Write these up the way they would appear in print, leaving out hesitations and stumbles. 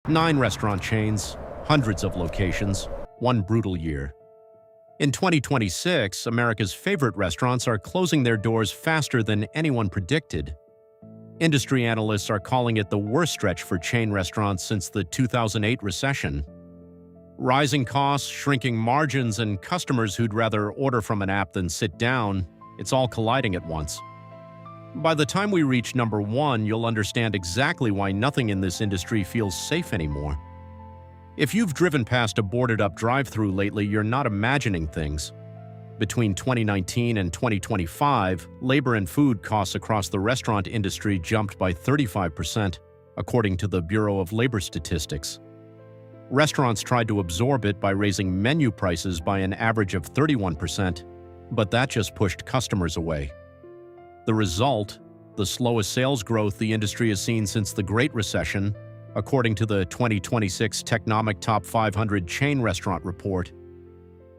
9 restaurant chains, hundreds of locations, one brutal year. In 2026, America's favorite restaurants are closing their doors faster than anyone predicted. Industry analysts are calling it the worst stretch for chain restaurants since the 2008 recession. Rising costs, shrinking margins, and customers who'd rather order from an app than sit down, it's all colliding at once. By the time we reach number 1, you'll understand exactly why nothing in this industry feels safe anymore. If you've driven past a boarded-up drive-thru lately, you're not imagining things. Between 2019 and 2025, labor and food costs across the restaurant industry jumped by 35%, according to the Bureau of Labor Statistics. Restaurants tried to absorb it by raising menu prices by an average of 31%, but that just pushed customers away. The result, the slowest sales growth the industry has seen since the Great Recession, according to the 2026 Technomic Top 500 Chain Restaurant Report.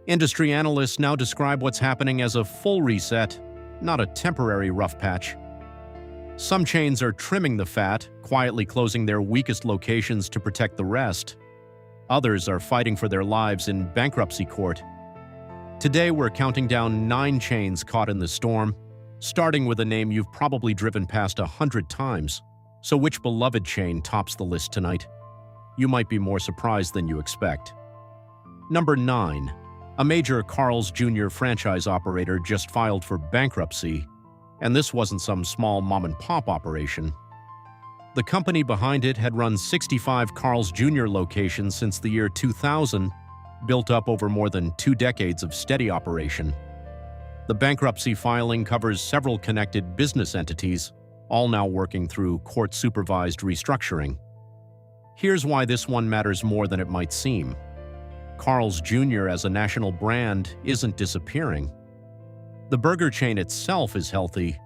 Industry analysts now describe what's happening as a full reset, not a temporary rough patch. Some chains are trimming the fat, quietly closing their weakest locations to protect the rest. Others are fighting for their lives in bankruptcy court. Today, we're counting down 9 chains caught in the storm, starting with a name you've probably driven past 100 times. So which beloved chain tops the list tonight? You might be more surprised than you expect. Number 9. A major Carl's Jr. franchise operator just filed for bankruptcy, and this wasn't some small mom-and-pop operation. The company behind it had run 65 Carl's Jr. locations since the year 2000, built up over more than 2 decades of steady operation. The bankruptcy filing covers several connected business entities, all now working through court-supervised restructuring. Here's why this one matters more than it might seem. Carl's Jr. as a national brand isn't disappearing. The burger chain itself is healthy,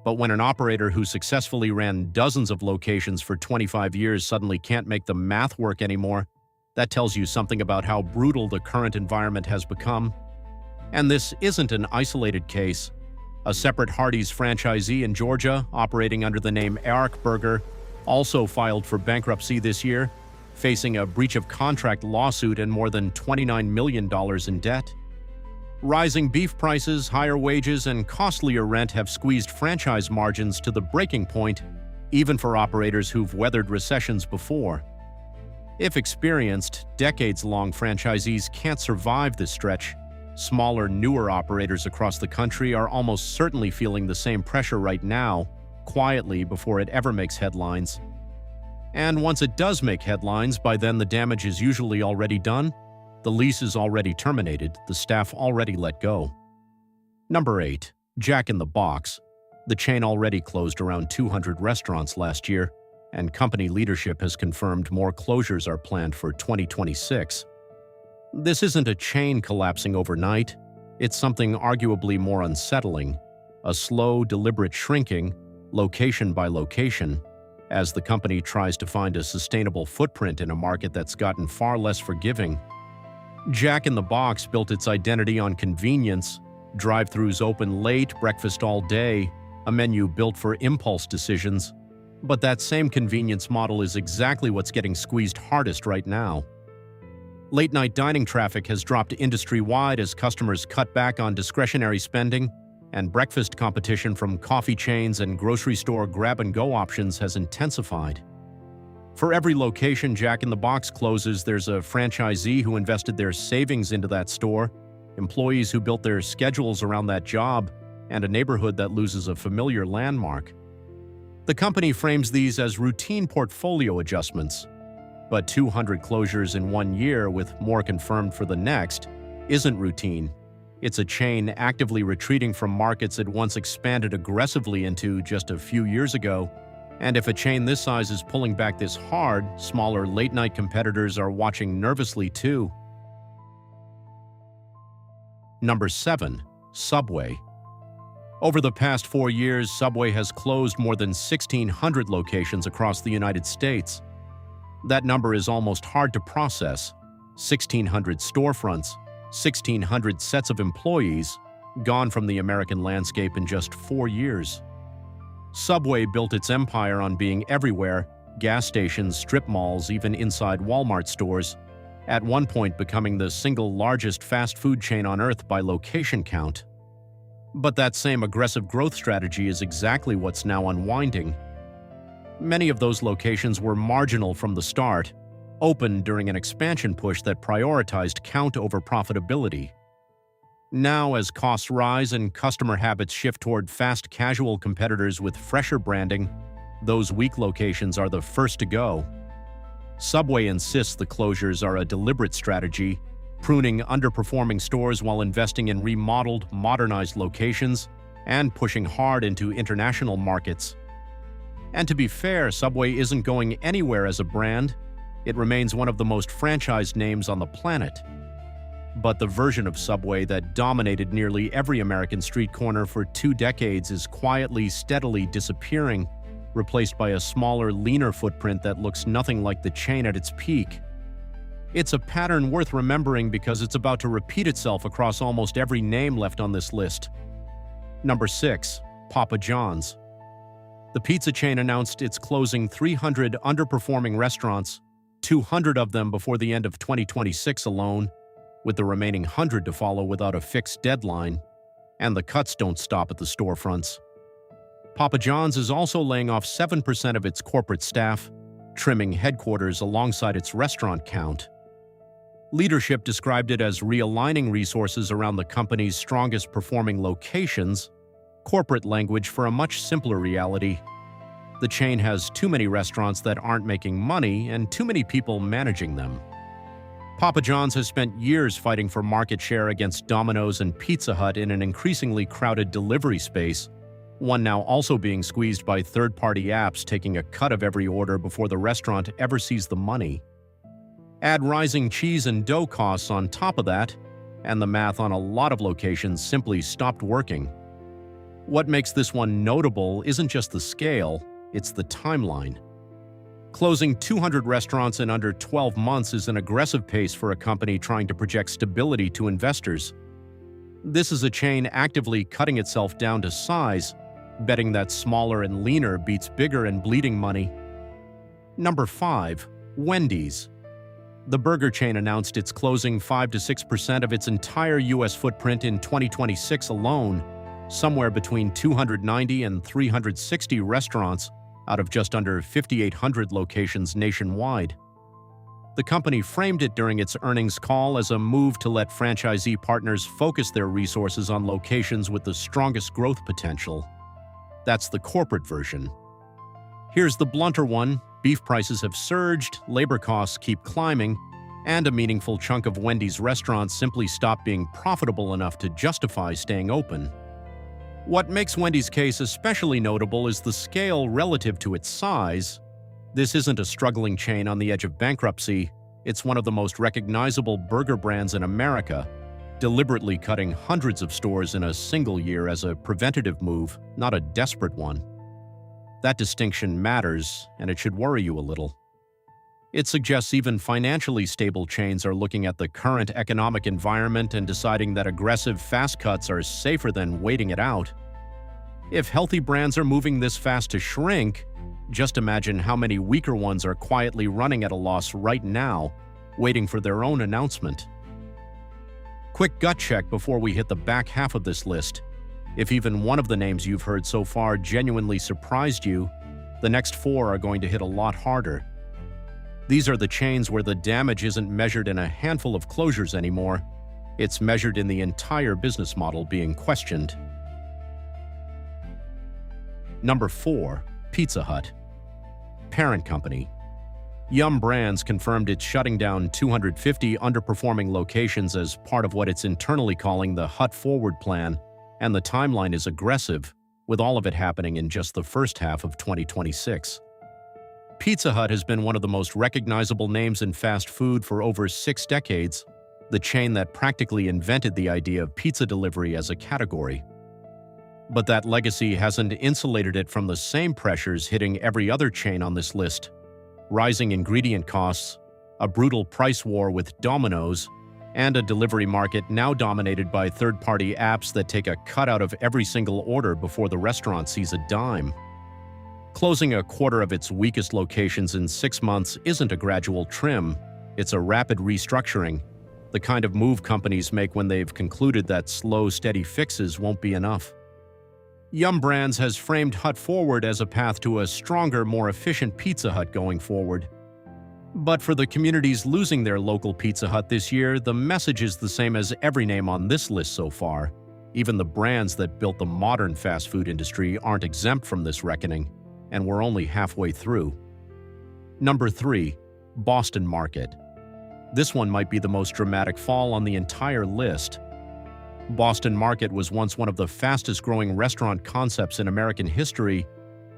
but when an operator who successfully ran dozens of locations for 25 years suddenly can't make the math work anymore, that tells you something about how brutal the current environment has become. And this isn't an isolated case. A separate Hardee's franchisee in Georgia, operating under the name Eric Burger, also filed for bankruptcy this year, facing a breach of contract lawsuit and more than $29 million in debt. Rising beef prices, higher wages, and costlier rent have squeezed franchise margins to the breaking point, even for operators who've weathered recessions before. If experienced, decades-long franchisees can't survive this stretch. Smaller, newer operators across the country are almost certainly feeling the same pressure right now, quietly before it ever makes headlines. And once it does make headlines, by then the damage is usually already done. The lease is already terminated, the staff already let go. Number 8. Jack in the Box. The chain already closed around 200 restaurants last year, and company leadership has confirmed more closures are planned for 2026. This isn't a chain collapsing overnight. It's something arguably more unsettling, a slow, deliberate shrinking, location by location, as the company tries to find a sustainable footprint in a market that's gotten far less forgiving. Jack in the Box built its identity on convenience, drive-thrus open late, breakfast all day, a menu built for impulse decisions. But that same convenience model is exactly what's getting squeezed hardest right now. Late-night dining traffic has dropped industry-wide as customers cut back on discretionary spending, and breakfast competition from coffee chains and grocery store grab-and-go options has intensified. For every location Jack in the Box closes, there's a franchisee who invested their savings into that store, employees who built their schedules around that job, and a neighborhood that loses a familiar landmark. The company frames these as routine portfolio adjustments. But 200 closures in 1 year, with more confirmed for the next, isn't routine. It's a chain actively retreating from markets it once expanded aggressively into just a few years ago. And if a chain this size is pulling back this hard, smaller late-night competitors are watching nervously too. Number 7. Subway. Over the past 4 years, Subway has closed more than 1,600 locations across the United States. That number is almost hard to process. 1,600 storefronts, 1,600 sets of employees, gone from the American landscape in just 4 years. Subway built its empire on being everywhere, gas stations, strip malls, even inside Walmart stores, at one point becoming the single largest fast food chain on Earth by location count. But that same aggressive growth strategy is exactly what's now unwinding. Many of those locations were marginal from the start, opened during an expansion push that prioritized count over profitability. Now, as costs rise and customer habits shift toward fast casual competitors with fresher branding, those weak locations are the first to go. Subway insists the closures are a deliberate strategy, pruning underperforming stores while investing in remodeled, modernized locations and pushing hard into international markets. And to be fair, Subway isn't going anywhere as a brand. It remains one of the most franchised names on the planet. But the version of Subway that dominated nearly every American street corner for 2 decades is quietly, steadily disappearing, replaced by a smaller, leaner footprint that looks nothing like the chain at its peak. It's a pattern worth remembering because it's about to repeat itself across almost every name left on this list. Number 6. Papa John's. The pizza chain announced it's closing 300 underperforming restaurants, 200 of them before the end of 2026 alone, with the remaining 100 to follow without a fixed deadline, and the cuts don't stop at the storefronts. Papa John's is also laying off 7% of its corporate staff, trimming headquarters alongside its restaurant count. Leadership described it as realigning resources around the company's strongest performing locations, corporate language for a much simpler reality. The chain has too many restaurants that aren't making money and too many people managing them. Papa John's has spent years fighting for market share against Domino's and Pizza Hut in an increasingly crowded delivery space, one now also being squeezed by third-party apps taking a cut of every order before the restaurant ever sees the money. Add rising cheese and dough costs on top of that, and the math on a lot of locations simply stopped working. What makes this one notable isn't just the scale, it's the timeline. Closing 200 restaurants in under 12 months is an aggressive pace for a company trying to project stability to investors. This is a chain actively cutting itself down to size, betting that smaller and leaner beats bigger and bleeding money. Number 5. Wendy's. The burger chain announced it's closing 5 to 6% of its entire U.S. footprint in 2026 alone, somewhere between 290 and 360 restaurants out of just under 5,800 locations nationwide. The company framed it during its earnings call as a move to let franchisee partners focus their resources on locations with the strongest growth potential. That's the corporate version. Here's the blunter one: beef prices have surged, labor costs keep climbing, and a meaningful chunk of Wendy's restaurants simply stopped being profitable enough to justify staying open. What makes Wendy's case especially notable is the scale relative to its size. This isn't a struggling chain on the edge of bankruptcy. It's one of the most recognizable burger brands in America, deliberately cutting hundreds of stores in a single year as a preventative move, not a desperate one. That distinction matters, and it should worry you a little. It suggests even financially stable chains are looking at the current economic environment and deciding that aggressive fast cuts are safer than waiting it out. If healthy brands are moving this fast to shrink, just imagine how many weaker ones are quietly running at a loss right now, waiting for their own announcement. Quick gut check before we hit the back half of this list. If even one of the names you've heard so far genuinely surprised you, the next 4 are going to hit a lot harder. These are the chains where the damage isn't measured in a handful of closures anymore. It's measured in the entire business model being questioned. Number 4. Pizza Hut. Parent company. Yum! Brands confirmed it's shutting down 250 underperforming locations as part of what it's internally calling the Hut Forward Plan, and the timeline is aggressive, with all of it happening in just the first half of 2026. Pizza Hut has been one of the most recognizable names in fast food for over 6 decades, the chain that practically invented the idea of pizza delivery as a category. But that legacy hasn't insulated it from the same pressures hitting every other chain on this list: rising ingredient costs, a brutal price war with Domino's, and a delivery market now dominated by third-party apps that take a cut out of every single order before the restaurant sees a dime. Closing a quarter of its weakest locations in 6 months isn't a gradual trim, it's a rapid restructuring, the kind of move companies make when they've concluded that slow, steady fixes won't be enough. Yum! Brands has framed Hut Forward as a path to a stronger, more efficient Pizza Hut going forward. But for the communities losing their local Pizza Hut this year, the message is the same as every name on this list so far. Even the brands that built the modern fast food industry aren't exempt from this reckoning, and we're only halfway through. Number 3. Boston Market. This one might be the most dramatic fall on the entire list. Boston Market was once one of the fastest-growing restaurant concepts in American history,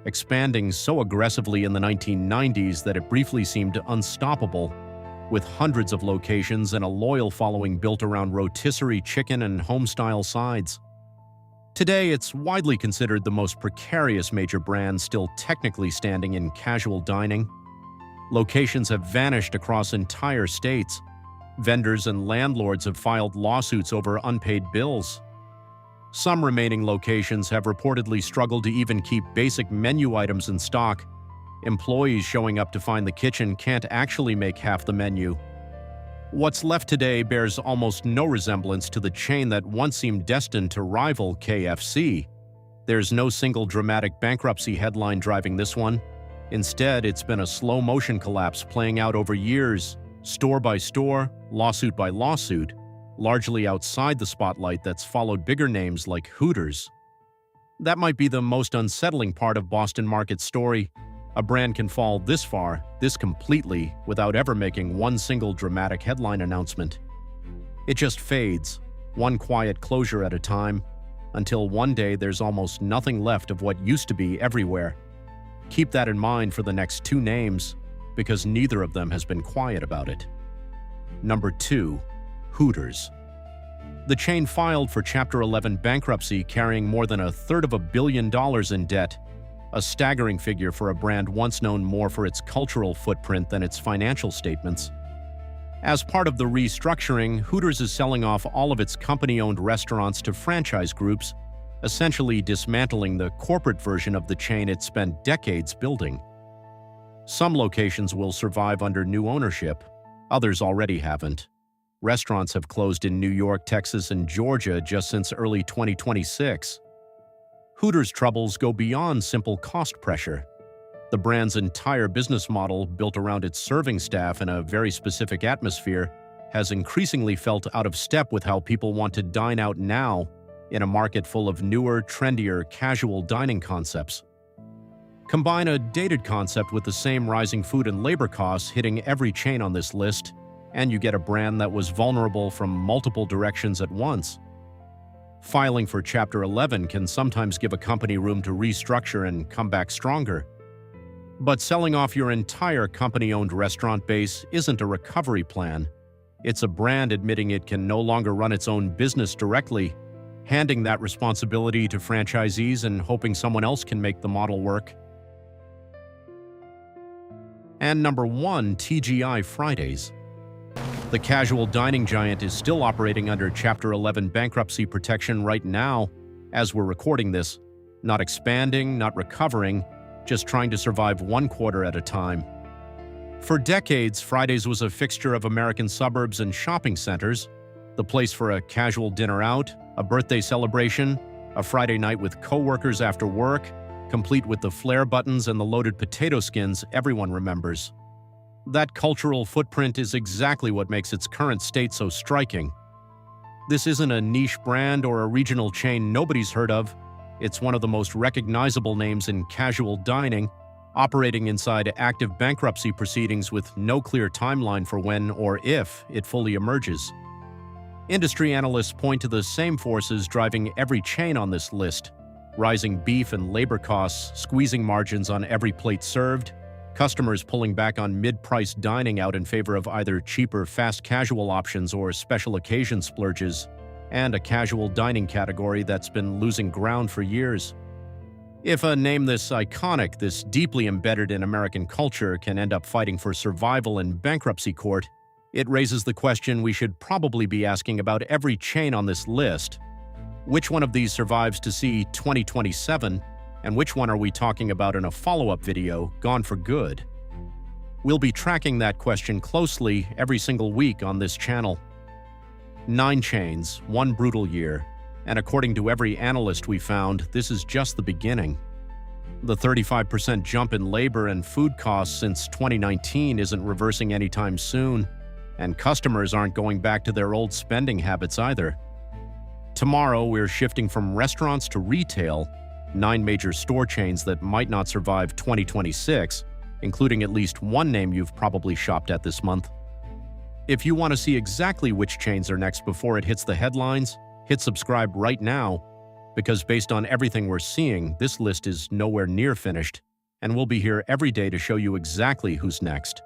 expanding so aggressively in the 1990s that it briefly seemed unstoppable, with hundreds of locations and a loyal following built around rotisserie chicken and home-style sides. Today, it's widely considered the most precarious major brand still technically standing in casual dining. Locations have vanished across entire states. Vendors and landlords have filed lawsuits over unpaid bills. Some remaining locations have reportedly struggled to even keep basic menu items in stock. Employees showing up to find the kitchen can't actually make half the menu. What's left today bears almost no resemblance to the chain that once seemed destined to rival KFC. There's no single dramatic bankruptcy headline driving this one. Instead, it's been a slow-motion collapse playing out over years, store by store, lawsuit by lawsuit, largely outside the spotlight that's followed bigger names like Hooters. That might be the most unsettling part of Boston Market's story. A brand can fall this far, this completely, without ever making one single dramatic headline announcement. It just fades, one quiet closure at a time, until one day there's almost nothing left of what used to be everywhere. Keep that in mind for the next 2 names, because neither of them has been quiet about it. Number 2. Hooters. The chain filed for Chapter 11 bankruptcy, carrying more than $250 million in debt, a staggering figure for a brand once known more for its cultural footprint than its financial statements. As part of the restructuring, Hooters is selling off all of its company-owned restaurants to franchise groups, essentially dismantling the corporate version of the chain it spent decades building. Some locations will survive under new ownership, others already haven't. Restaurants have closed in New York, Texas, and Georgia just since early 2026. Hooters' troubles go beyond simple cost pressure. The brand's entire business model, built around its serving staff in a very specific atmosphere, has increasingly felt out of step with how people want to dine out now in a market full of newer, trendier, casual dining concepts. Combine a dated concept with the same rising food and labor costs hitting every chain on this list, and you get a brand that was vulnerable from multiple directions at once. Filing for Chapter 11 can sometimes give a company room to restructure and come back stronger. But selling off your entire company-owned restaurant base isn't a recovery plan. It's a brand admitting it can no longer run its own business directly, handing that responsibility to franchisees and hoping someone else can make the model work. And number 1, TGI Fridays. The casual dining giant is still operating under Chapter 11 bankruptcy protection right now, as we're recording this, not expanding, not recovering, just trying to survive one quarter at a time. For decades, Fridays was a fixture of American suburbs and shopping centers, the place for a casual dinner out, a birthday celebration, a Friday night with coworkers after work, complete with the flare buttons and the loaded potato skins everyone remembers. That cultural footprint is exactly what makes its current state so striking. This isn't a niche brand or a regional chain nobody's heard of. It's one of the most recognizable names in casual dining, operating inside active bankruptcy proceedings with no clear timeline for when or if it fully emerges. Industry analysts point to the same forces driving every chain on this list: rising beef and labor costs, squeezing margins on every plate served, customers pulling back on mid-priced dining out in favor of either cheaper fast casual options or special occasion splurges, and a casual dining category that's been losing ground for years. If a name this iconic, this deeply embedded in American culture, can end up fighting for survival in bankruptcy court, it raises the question we should probably be asking about every chain on this list. Which one of these survives to see 2027, And which one are we talking about in a follow-up video, Gone for Good? We'll be tracking that question closely every single week on this channel. 9 chains, 1 brutal year, and according to every analyst we found, this is just the beginning. The 35% jump in labor and food costs since 2019 isn't reversing anytime soon, and customers aren't going back to their old spending habits either. Tomorrow, we're shifting from restaurants to retail, 9 major store chains that might not survive 2026, including at least one name you've probably shopped at this month. If you want to see exactly which chains are next before it hits the headlines, hit subscribe right now, because based on everything we're seeing, this list is nowhere near finished, and we'll be here every day to show you exactly who's next.